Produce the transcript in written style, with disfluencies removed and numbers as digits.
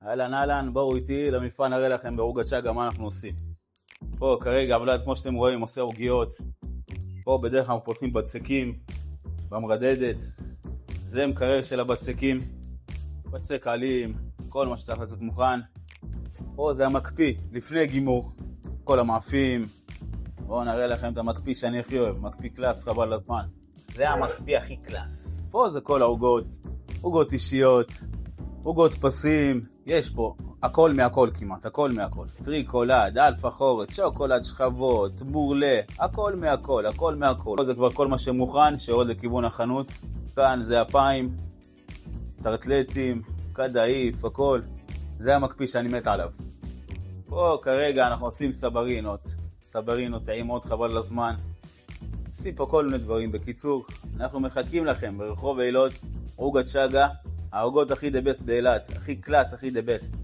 אהלן, בואו איתי למפעל, נראה לכם בעוגת שגה מה אנחנו עושים. פה כרגע עבלת, כמו שאתם רואים, עושה עוגיות. פה בדרך כלל אנחנו פותחים בצקים במרדדת. זה מקרר של הבצקים, בצק עלים, כל מה שצריך לצאת מוכן. פה זה המקפיא לפני גימור, כל המאפים. בואו נראה לכם את המקפיא שאני הכי אוהב, מקפיא קלאס חבל הזמן. זה המקפיא הכי קלאס. פה זה כל העוגות, עוגות אישיות, עוגות פסים, יש פה הכל מהכל כמעט, הכל מהכל. טריקולד, אלפה חורס, שוקולד שכבות, בורלה, הכל מהכל, הכל מהכל. זה כבר כל מה שמוכן, שעוד לכיוון החנות. כאן זה הפיים, טרטלטים, קדאיף, הכל. זה המקפיא שאני מת עליו. פה כרגע אנחנו עושים סברינות טעימות חבל לזמן. עושים פה כל מיני דברים. בקיצור, אנחנו מחכים לכם ברחוב אילות, עוגת שגה. העוגות הכי דה בסט באילת, הכי קלאס, הכי דה בסט.